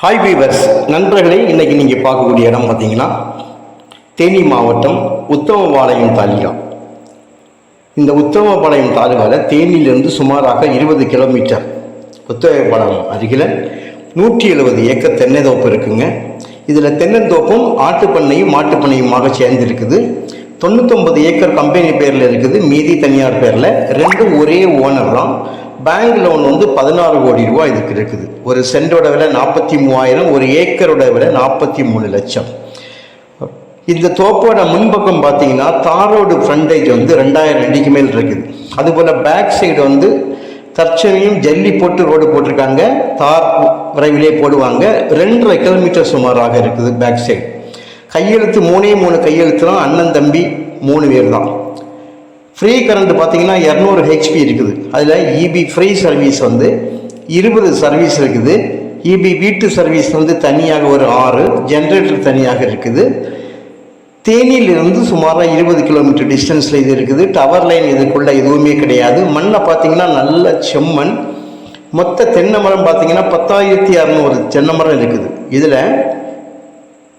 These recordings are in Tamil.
ஹாய் வீவர்ஸ் நண்பர்களே, இன்றைக்கி நீங்கள் பார்க்கக்கூடிய இடம் பார்த்தீங்கன்னா தேனி மாவட்டம் உத்தமபாளையம் தாலுகா. இந்த உத்தமபாளையம் தாலுகாவில் தேனியிலிருந்து சுமாராக 20 கிலோமீட்டர் உத்தமபாளையம் அருகில் 170 ஏக்கர் தென்னைத்தோப்பு இருக்குங்க. இதில் தென்னந்தோப்பும் ஆட்டுப்பண்ணையும் மாட்டுப்பண்ணையுமாக சேர்ந்துருக்குது. 99 ஏக்கர் கம்பெனி பேரில் இருக்குது, மீதி தனியார் பேரில். ரெண்டும் ஒரே ஓனர் தான். பேங்க் லோன் 16 கோடி ரூபா இதுக்கு இருக்குது. ஒரு சென்டோட விலை 43,000, ஒரு ஏக்கரோட விலை 43 லட்சம். இந்த தோப்போட முன்பக்கம் பார்த்தீங்கன்னா தாரோடு ஃப்ரண்டேஜ் 2000 அடிக்கு மேல் இருக்குது. அதுபோல் பேக் சைடு தற்சமயம் ஜல்லி போட்டு ரோடு போட்டிருக்காங்க. தார் விரைவிலே போடுவாங்க. 2.5 கிலோமீட்டர் சுமாராக இருக்குது பேக் சைடு. கையெழுத்து 3 கையெழுத்து தான். அண்ணன் தம்பி 3 பேர் தான். ஃப்ரீ கரண்ட் பார்த்தீங்கன்னா 200 HP இருக்குது. அதில் இபி ஃப்ரீ சர்வீஸ் 20 சர்வீஸ் இருக்குது. இபி வீட்டு சர்வீஸ் தனியாக ஒரு 6, ஜென்ரேட்டர் தனியாக இருக்குது. தேனியிலிருந்து சுமாராக 20 கிலோமீட்டர் டிஸ்டன்ஸில் இது இருக்குது. டவர் லைன் இதுக்குள்ளே எதுவுமே கிடையாது. மண்ணை பார்த்தீங்கன்னா நல்ல செம்மண். மொத்த தென்னை மரம் பார்த்தீங்கன்னா 10,600 தென்னை மரம் இருக்குது. இதில்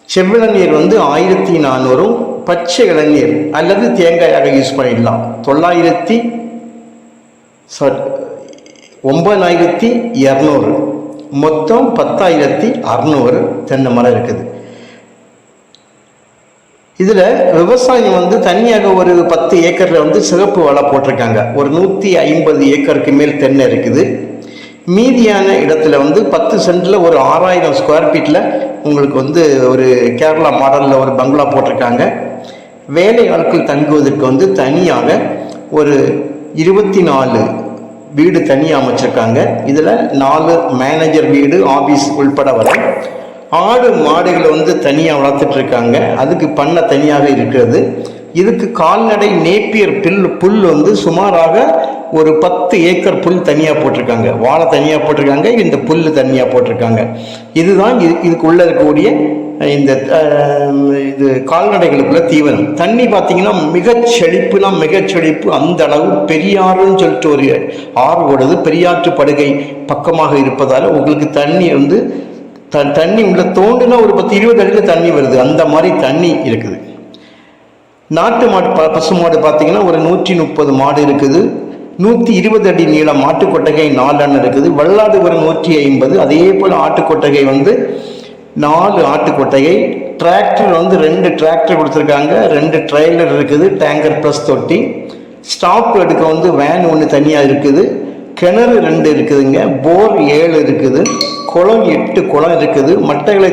செவ்விளநீர் 1,400, பச்சை இளநீர் அல்லது தேங்காயாக யூஸ் பண்ணிடலாம். 9,200, மொத்தம் 10,600 தென்னை மரம் இருக்குது. இதில் விவசாயம் தனியாக ஒரு 10 ஏக்கரில் சிகப்பு வாழை போட்டிருக்காங்க. ஒரு 150 ஏக்கருக்கு மேல் தென்னை இருக்குது. மீதியான இடத்துல 10 சென்டில் ஒரு 6,000 ஸ்கொயர் ஃபீட்டில் உங்களுக்கு ஒரு கேரளா மாடலில் ஒரு பங்களா போட்டிருக்காங்க. வேலை ஆட்கள் தங்குவதற்கு தனியாக ஒரு 24 வீடு தனியாக அமைச்சிருக்காங்க. இதில் 4 மேனேஜர் வீடு, ஆஃபீஸ் உள்பட வர. ஆடு மாடுகளை தனியாக வளர்த்துட்ருக்காங்க. அதுக்கு பண்ணை தனியாக இருக்கிறது. இதுக்கு கால்நடை நேப்பியர் புல் சுமாராக ஒரு 10 ஏக்கர் புல் தனியாக போட்டிருக்காங்க. வாழை தனியாக போட்டிருக்காங்க. இந்த புல் தனியாக போட்டிருக்காங்க. இதுதான் இதுக்குள்ளே இருக்கக்கூடிய இது கால்நடைகளுக்குள்ள தீவனம். தண்ணி பார்த்தீங்கன்னா மிகச்செழிப்பு. அந்த அளவு பெரியாறுன்னு சொல்லிட்டு ஒரு ஆறு ஓடுது. பெரியாற்று படுகை பக்கமாக இருப்பதால் உங்களுக்கு தண்ணி தண்ணி உள்ள தோண்டுனா ஒரு 10-20 அடியில் தண்ணி வருது. அந்த மாதிரி தண்ணி இருக்குது. நாட்டு மாடு பசு மாடு பார்த்தீங்கன்னா ஒரு 130 மாடு இருக்குது. 120 அடி நீளம் மாட்டுக்கொட்டகை 4 அண்ணன் இருக்குது. வெள்ளாடு ஒரு 150. அதே போல் ஆட்டுக்கொட்டகை 4 ஆட்டுக்கொட்டகை. டிராக்டர் 2 டிராக்டர் கொடுத்துருக்காங்க. 2 ட்ரெய்லர் இருக்குது. டேங்கர் ப்ளஸ் தொட்டி. ஸ்டாப் எடுக்க வேன் 1 தனியாக இருக்குது. கிணறு 2 இருக்குதுங்க. போர் 7 இருக்குது. குளம் 8 குளம் இருக்குது. மட்டைகளை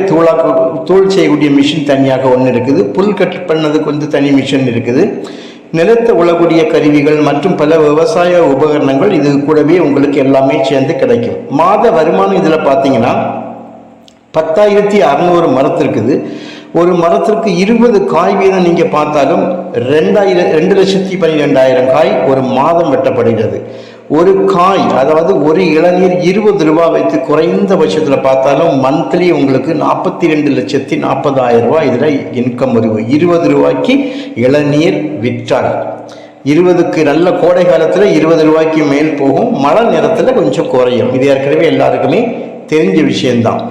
தூள் செய்யக்கூடிய மிஷின் தனியாக 1 இருக்குது. புல் கட் பண்ணதுக்கு தனி மிஷின் இருக்குது. நிலத்தை உழக்கூடிய கருவிகள் மற்றும் பல விவசாய உபகரணங்கள் இது கூடவே உங்களுக்கு எல்லாமே சேர்ந்து கிடைக்கும். மாத வருமானம் இதில் பார்த்தீங்கன்னா 10,600 மரத்து இருக்குது. ஒரு மரத்திற்கு 20 காய் வீதம் நீங்கள் பார்த்தாலும் 2,12,000 காய் ஒரு மாதம் வெட்டப்படுகிறது. ஒரு காய், அதாவது ஒரு இளநீர் 20 ரூபா வைத்து குறைந்த பட்சத்தில் பார்த்தாலும் மந்த்லி உங்களுக்கு 42,40,000 ரூபாய் இதில் இன்கம் வருது. 20 ரூபாய்க்கு இளநீர் விற்றால் 20க்கு நல்ல கோடை காலத்தில் 20 ரூபாய்க்கு மேல் போகும். மழை நேரத்தில் கொஞ்சம் குறையும். இது ஏற்கனவே எல்லாருக்குமே தெரிஞ்ச விஷயம்தான்.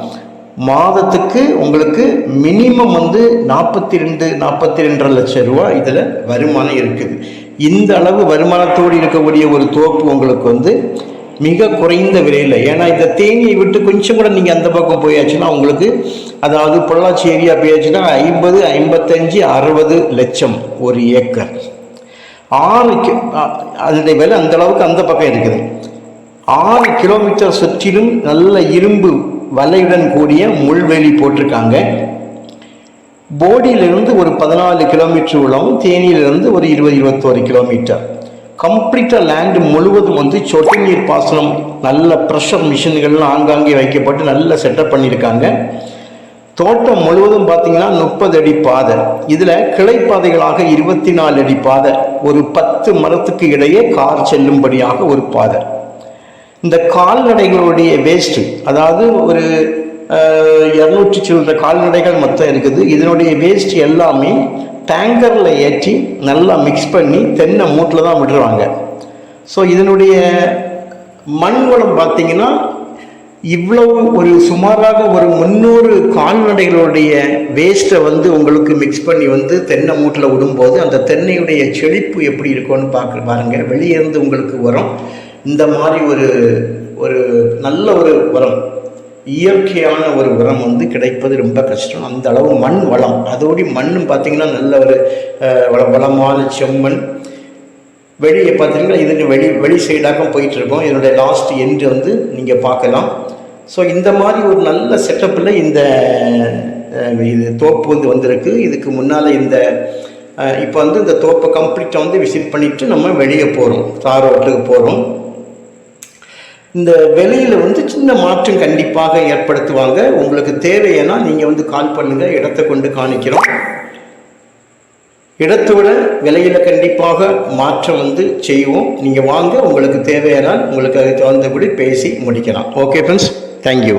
மாதத்துக்கு உங்களுக்கு மினிமம் 42-42.5 லட்சம் ரூபாய் இதில் வருமானம் இருக்குது. இந்த அளவு வருமானத்தோடு இருக்கக்கூடிய ஒரு தோப்பு உங்களுக்கு மிக குறைந்த விலையில். ஏன்னா இந்த தேனியை விட்டு கொஞ்சம் கூட நீங்கள் அந்த பக்கம் போயாச்சுன்னா உங்களுக்கு, அதாவது பொள்ளாச்சி ஏரியா போயாச்சுன்னா 50, 55, 60 லட்சம் ஒரு ஏக்கர். 6 அதனுடைய விலை அந்த அளவுக்கு அந்த பக்கம் இருக்குது. 6 கிலோமீட்டர் சுற்றிலும் நல்ல இரும்பு வலையுடன் கூடிய முள்வேலி போட்டிருக்காங்க. போடியிலிருந்து ஒரு 14 கிலோமீட்டர் உள்ளவும், தேனியிலிருந்து ஒரு 20-21 கிலோமீட்டர். கம்ப்ளீட்டாக லேண்டு முழுவதும் சொட்டு நீர் பாசனம், நல்ல ப்ரெஷர் மிஷின்கள்லாம் ஆங்காங்கே வைக்கப்பட்டு நல்ல செட்டப் பண்ணியிருக்காங்க. தோட்டம் முழுவதும் பார்த்தீங்கன்னா 30 அடி பாதை. இதில் கிளைப்பாதைகளாக 24 அடி பாதை. ஒரு 10 மரத்துக்கு இடையே கார் செல்லும்படியாக ஒரு பாதை. இந்த கால்நடைகளுடைய வேஸ்ட்டு, அதாவது ஒரு 200 சில்லற கால்நடைகள் மொத்தம் இருக்குது. இதனுடைய வேஸ்ட் எல்லாமே டேங்கரில் ஏற்றி நல்லா மிக்ஸ் பண்ணி தென்னை மூட்டில் தான் விடுறாங்க. ஸோ இதனுடைய மண் வளம் பார்த்தீங்கன்னா இவ்வளவு ஒரு சுமாராக ஒரு 300 கால்நடைகளுடைய வேஸ்ட்டை வந்து உங்களுக்கு மிக்ஸ் பண்ணி வந்து தென்னை மூட்டில் விடும்போது அந்த தென்னையுடைய செழிப்பு எப்படி இருக்கும்னு பாருங்க. வெளியே இருந்து உங்களுக்கு உரம் இந்த மாதிரி ஒரு நல்ல ஒரு உரம், இயற்கையான ஒரு உரம் வந்து கிடைப்பது ரொம்ப கஷ்டம். அந்த அளவு மண் வளம், அதோடு மண்ணும் பார்த்திங்கன்னா நல்ல ஒரு வளமான செம்மண். வெளியே பார்த்தீங்கன்னா இது வெளி சைடாக போயிட்டுருக்கோம். இதனுடைய லாஸ்ட் எண்டு வந்து நீங்கள் பார்க்கலாம். ஸோ இந்த மாதிரி ஒரு நல்ல செட்டப்பில் இந்த இது தோப்பு வந்து வந்திருக்கு. இதுக்கு முன்னால் இப்போ வந்து இந்த தோப்பை கம்ப்ளீட்டாக வந்து விசிட் பண்ணிவிட்டு நம்ம வெளியே போகிறோம், தார் ரோட்டுக்கு போகிறோம். இந்த வெளியில் வந்து சின்ன மாற்றம் கண்டிப்பாக ஏற்படுத்துவாங்க. உங்களுக்கு தேவைன்னா நீங்கள் வந்து கால் பண்ணுங்கள், இடத்தை கொண்டு காணிக்கிறோம். இடத்தை விட விலையில் கண்டிப்பாக மாற்றம் வந்து செய்வோம். நீங்கள் வாங்க, உங்களுக்கு தேவையானால் உங்களுக்கு அதுக்கு தகுந்தபடி பேசி முடிக்கலாம். Okay friends, thank you.